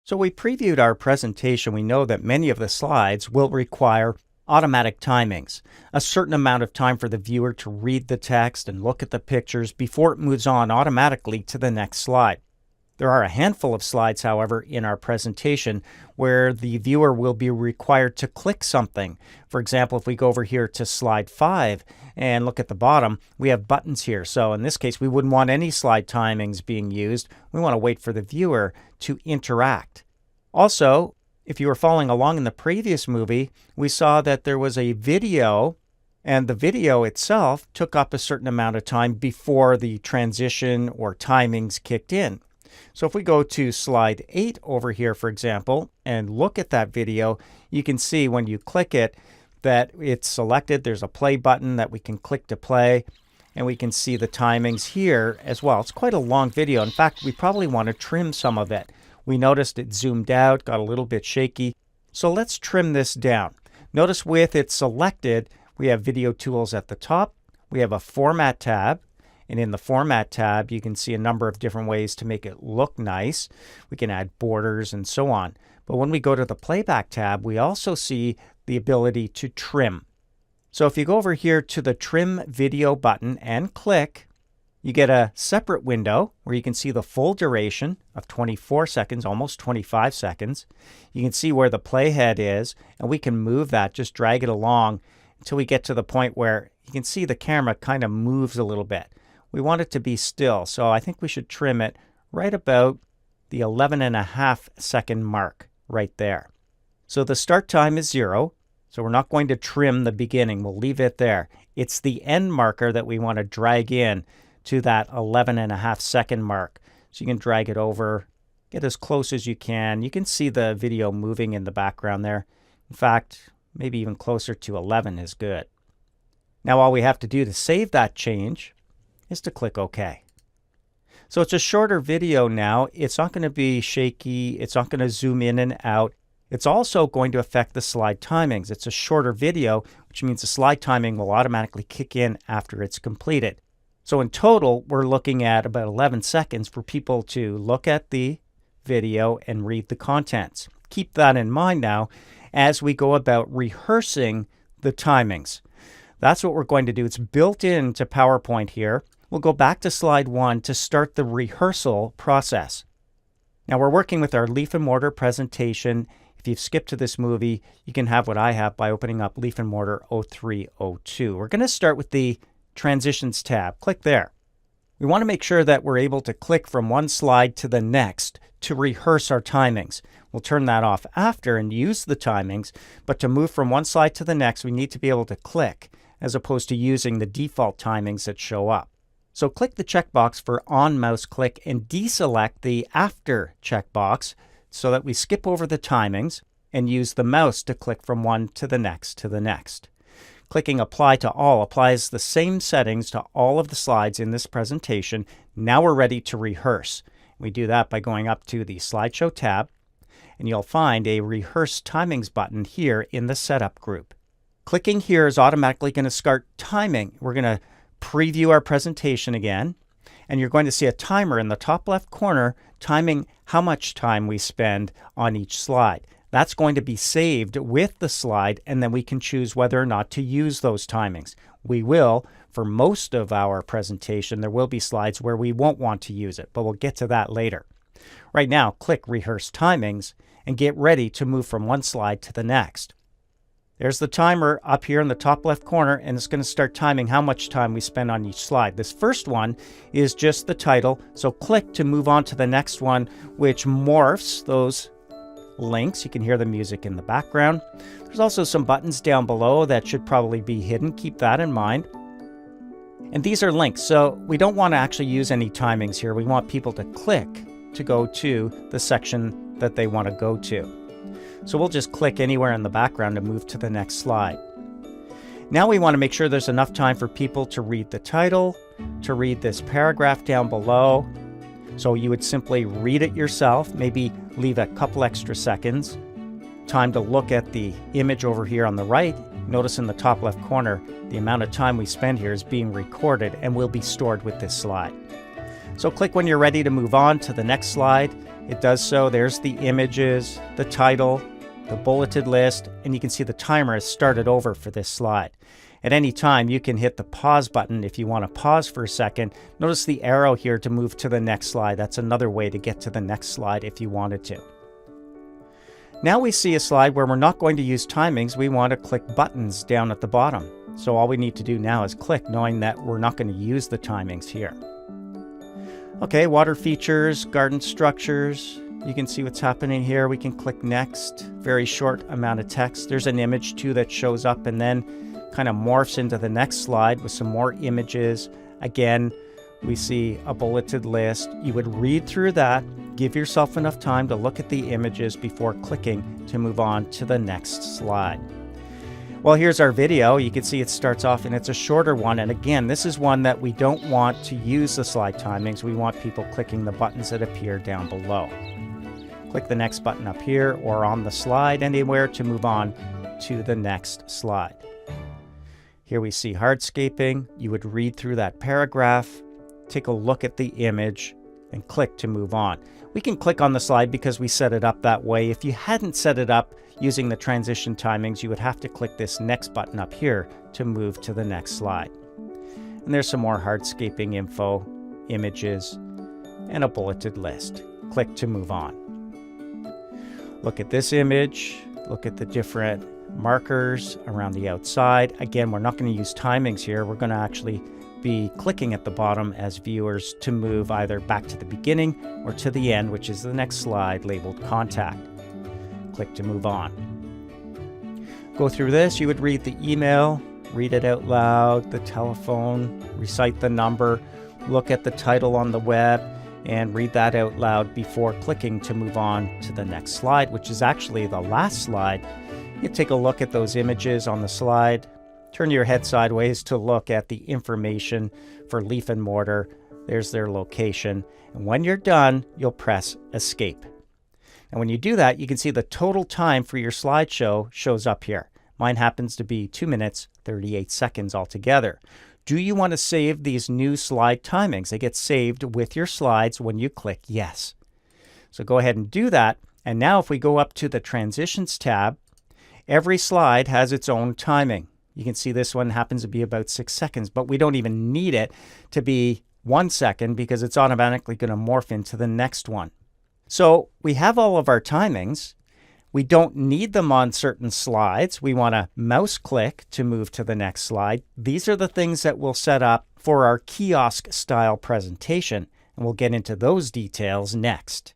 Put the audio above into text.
So we previewed our presentation. We know that many of the slides will require automatic timings, a certain amount of time for the viewer to read the text and look at the pictures before it moves on automatically to the next slide. There are a handful of slides, however, in our presentation where the viewer will be required to click something. For example, if we go over here to slide 5 and look at the bottom, we have buttons here. So in this case, we wouldn't want any slide timings being used. We want to wait for the viewer to interact. Also, if you were following along in the previous movie, we saw that there was a video, and the video itself took up a certain amount of time before the transition or timings kicked in. So if we go to slide 8 over here, for example, and look at that video, you can see when you click it that it's selected. There's a play button that we can click to play, and we can see the timings here as well. It's quite a long video. In fact, we probably want to trim some of it. We noticed it zoomed out, got a little bit shaky. So let's trim this down. Notice with it selected, we have video tools at the top. We have a format tab. And in the Format tab, you can see a number of different ways to make it look nice. We can add borders and so on. But when we go to the Playback tab, we also see the ability to trim. So if you go over here to the Trim Video button and click, you get a separate window where you can see the full duration of 24 seconds, almost 25 seconds. You can see where the playhead is, and we can move that, just drag it along until we get to the point where you can see the camera kind of moves a little bit. We want it to be still, so I think we should trim it right about the 11.5 second mark right there. So the start time is 0, so we're not going to trim the beginning. We'll leave it there. It's the end marker that we want to drag in to that 11.5 second mark. So you can drag it over, get as close as you can. You can see the video moving in the background there. In fact, maybe even closer to 11 is good. Now all we have to do to save that change is to click OK. So it's a shorter video now. It's not going to be shaky. It's not going to zoom in and out. It's also going to affect the slide timings. It's a shorter video, which means the slide timing will automatically kick in after it's completed. So in total, we're looking at about 11 seconds for people to look at the video and read the contents. Keep that in mind now as we go about rehearsing the timings. That's what we're going to do. It's built into PowerPoint here. We'll go back to slide 1 to start the rehearsal process. Now we're working with our leaf and mortar presentation. If you've skipped to this movie, you can have what I have by opening up Leaf and Mortar 0302. We're going to start with the Transitions tab. Click there. We want to make sure that we're able to click from one slide to the next to rehearse our timings. We'll turn that off after and use the timings, but to move from one slide to the next, we need to be able to click as opposed to using the default timings that show up. So click the checkbox for on mouse click and deselect the after checkbox so that we skip over the timings and use the mouse to click from one to the next to the next. Clicking apply to all applies the same settings to all of the slides in this presentation. Now we're ready to rehearse. We do that by going up to the slideshow tab, and you'll find a rehearse timings button here in the setup group. Clicking here is automatically going to start timing. We're going to preview our presentation again, and you're going to see a timer in the top left corner timing how much time we spend on each slide. That's going to be saved with the slide, and then we can choose whether or not to use those timings. We will, for most of our presentation, there will be slides where we won't want to use it, but we'll get to that later. Right now, click Rehearse Timings and get ready to move from one slide to the next. There's the timer up here in the top left corner, and it's going to start timing how much time we spend on each slide. This first one is just the title, so click to move on to the next one, which morphs those links. You can hear the music in the background. There's also some buttons down below that should probably be hidden. Keep that in mind. And these are links, so we don't want to actually use any timings here. We want people to click to go to the section that they want to go to. So we'll just click anywhere in the background to move to the next slide. Now we want to make sure there's enough time for people to read the title, to read this paragraph down below. So you would simply read it yourself, maybe leave a couple extra seconds. Time to look at the image over here on the right. Notice in the top left corner, the amount of time we spend here is being recorded and will be stored with this slide. So click when you're ready to move on to the next slide, It does so. There's the images, the title, the bulleted list, and you can see the timer has started over for this slide. At any time, you can hit the pause button if you want to pause for a second. Notice the arrow here to move to the next slide. That's another way to get to the next slide if you wanted to. Now we see a slide where we're not going to use timings. We want to click buttons down at the bottom. So all we need to do now is click, knowing that we're not going to use the timings here. Okay, water features, garden structures. You can see what's happening here. We can click next. Very short amount of text. There's an image too that shows up and then kind of morphs into the next slide with some more images. Again, we see a bulleted list. You would read through that, give yourself enough time to look at the images before clicking to move on to the next slide. Well, here's our video. You can see it starts off and it's a shorter one. And again, this is one that we don't want to use the slide timings. We want people clicking the buttons that appear down below. Click the next button up here or on the slide anywhere to move on to the next slide. Here we see hardscaping. You would read through that paragraph, take a look at the image, and click to move on. We can click on the slide because we set it up that way. If you hadn't set it up using the transition timings, you would have to click this next button up here to move to the next slide. And there's some more hardscaping info, images, and a bulleted list. Click to move on. Look at this image. Look at the different markers around the outside. Again, we're not going to use timings here. We're going to actually be clicking at the bottom as viewers to move either back to the beginning or to the end, which is the next slide labeled Contact. Click to move on. Go through this. You would read the email, read it out loud, the telephone, recite the number, look at the title on the web, and read that out loud before clicking to move on to the next slide, which is actually the last slide. You take a look at those images on the slide, turn your head sideways to look at the information for Leaf and Mortar. There's their location. And when you're done, you'll press Escape. And when you do that, you can see the total time for your slideshow shows up here. Mine happens to be 2 minutes, 38 seconds altogether. Do you want to save these new slide timings? They get saved with your slides when you click Yes. So go ahead and do that. And now if we go up to the Transitions tab, every slide has its own timing. You can see this one happens to be about 6 seconds, but we don't even need it to be 1 second because it's automatically going to morph into the next one. So we have all of our timings. We don't need them on certain slides. We want to mouse click to move to the next slide. These are the things that we'll set up for our kiosk style presentation, and we'll get into those details next.